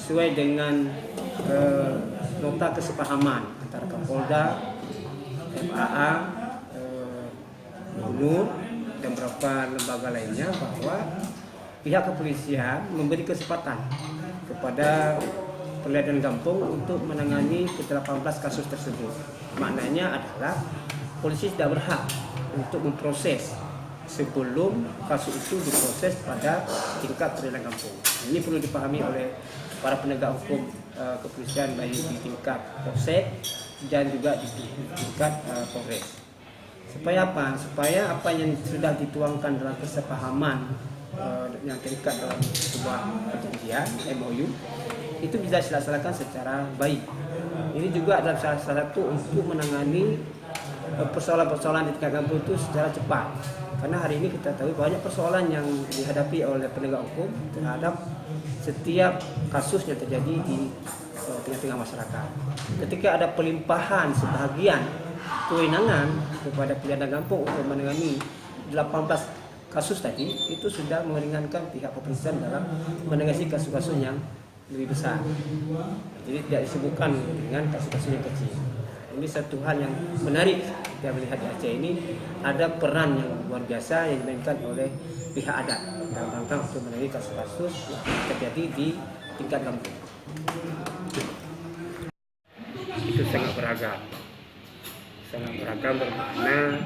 sesuai dengan nota kesepahaman antara Kapolda, MAA, Gubernur dan beberapa lembaga lainnya bahwa pihak kepolisian memberi kesempatan kepada Pengadilan Gampung untuk menangani ke-18 kasus tersebut. Maknanya adalah polisi tidak berhak untuk memproses sebelum kasus itu diproses pada tingkat Pengadilan Gampung. Ini perlu dipahami oleh para penegak hukum kepolisian baik di tingkat polsek dan juga di tingkat Polres. Supaya apa? Supaya apa yang sudah dituangkan dalam kesepahaman yang terikat dalam sebuah perjanjian MOU itu bisa dilaksanakan secara baik. Ini juga adalah salah satu untuk menangani persoalan-persoalan di tingkat kampung itu secara cepat. Karena hari ini kita tahu banyak persoalan yang dihadapi oleh penegak hukum terhadap setiap kasus yang terjadi di tengah-tengah masyarakat. Ketika ada pelimpahan sebahagian kewenangan kepada Pengadilan Gampung untuk menangani 18 kasus tadi, itu sudah meringankan pihak kepolisian dalam menangani kasus-kasus yang lebih besar. Jadi tidak disebutkan dengan kasus-kasus yang kecil. Ini satu hal yang menarik kita melihat di Aceh ini, ada peran yang luar biasa yang dimainkan oleh pihak adat dalam rangka untuk menangani kasus-kasus yang terjadi di tingkat kampung. Itu sangat beragam bermakna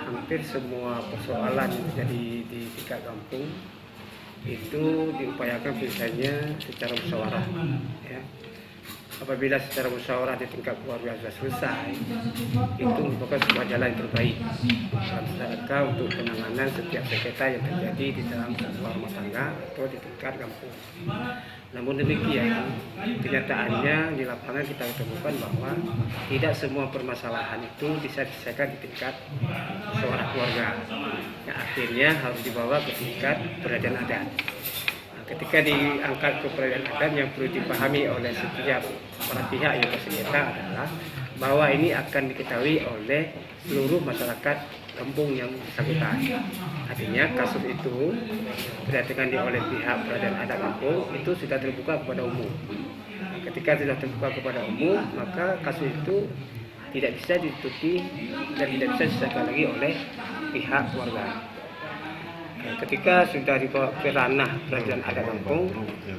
hampir semua persoalan yang terjadi di tingkat kampung itu diupayakan biasanya secara musyawarah, ya. Apabila secara musyawarah di tingkat keluarga sudah selesai, itu merupakan sebuah jalan yang terbaik dalam rangka untuk penanganan setiap sengketa yang terjadi di dalam sebuah rumah tangga atau di tingkat kampung. Namun demikian, kenyataannya di lapangan kita temukan bahwa tidak semua permasalahan itu bisa diselesaikan di tingkat musyawarah keluarga. Yang akhirnya harus dibawa ke tingkat peradilan adat. Ketika diangkat ke peradilan adat, yang perlu dipahami oleh setiap para pihak yang bersengketa adalah bahwa ini akan diketahui oleh seluruh masyarakat kampung yang bersangkutan. Artinya kasus itu ditangani oleh pihak peradilan adat kampung itu sudah terbuka kepada umum. Ketika sudah terbuka kepada umum, maka kasus itu tidak bisa ditutupi dan tidak bisa diselesaikan lagi oleh pihak keluarga. Ketika sudah dibawa ke ranah peradilan adat kampung,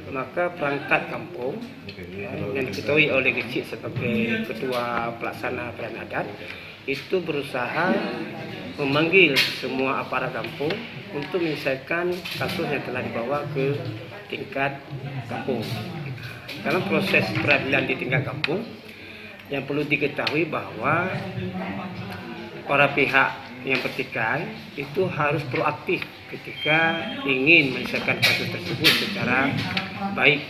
maka perangkat kampung yang diketahui oleh Gecik sebagai ketua pelaksana peradilan adat itu berusaha memanggil semua aparat kampung untuk menyelesaikan kasus yang telah dibawa ke tingkat kampung. Dalam proses peradilan di tingkat kampung, yang perlu diketahui bahwa para pihak yang bertikai itu harus proaktif ketika ingin menyelesaikan kasus tersebut secara baik.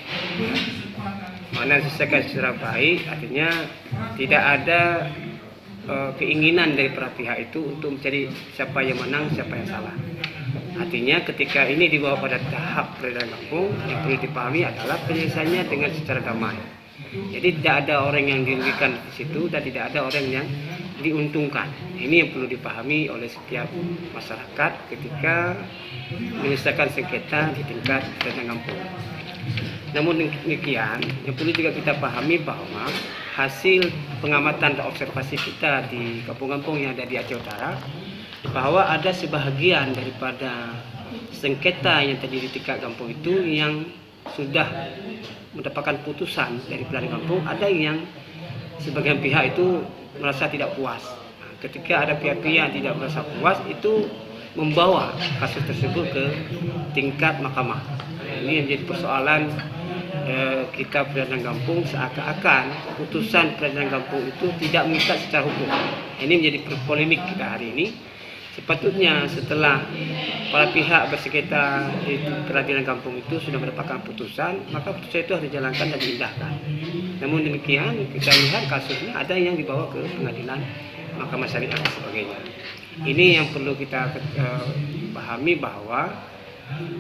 Mana diselesaikan secara baik artinya tidak ada keinginan dari para pihak itu untuk mencari siapa yang menang, siapa yang salah. Artinya ketika ini dibawa pada tahap peradilan kampung, yang perlu dipahami adalah penyelesaiannya dengan secara damai. Jadi tidak ada orang yang dirugikan di situ dan tidak ada orang yang diuntungkan. Ini yang perlu dipahami oleh setiap masyarakat ketika menyelesaikan sengketa di tingkat peradilan kampung. Namun demikian, yang perlu juga kita pahami bahwa hasil pengamatan dan observasi kita di kampung-kampung yang ada di Aceh Utara, bahwa ada sebahagian daripada sengketa yang terjadi di tingkat kampung itu yang sudah mendapatkan putusan dari pengadilan kampung, ada yang sebagian pihak itu merasa tidak puas. Ketika ada pihak-pihak yang tidak merasa puas, itu membawa kasus tersebut ke tingkat mahkamah. Ini yang menjadi persoalan kita peradilan kampung, seakan-akan putusan peradilan kampung itu tidak mengikat secara hukum. Ini menjadi polemik kita hari ini. Sepatutnya setelah para pihak bersengketa di peradilan kampung itu sudah mendapatkan putusan, maka putusan itu harus dijalankan dan diindahkan. Namun demikian, kita lihat kasusnya ada yang dibawa ke pengadilan Mahkamah Syariah dan sebagainya. Ini yang perlu kita pahami bahwa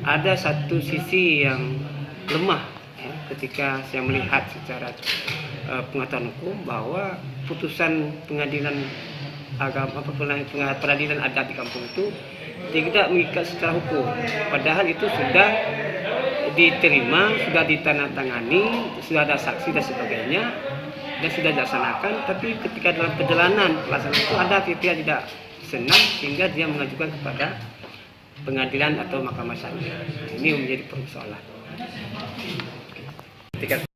ada satu sisi yang lemah ya, ketika saya melihat secara pengetahuan hukum bahwa putusan pengadilan agama peradilan adat di kampung itu tidak mengikat secara hukum, padahal itu sudah diterima, sudah ditandatangani, sudah ada saksi dan sebagainya, dan sudah dilaksanakan. Tapi ketika dalam perjalanan pelaksanaan itu ada pihak tidak senang sehingga dia mengajukan kepada pengadilan atau mahkamah syariah. Ini menjadi persoalan. Ketika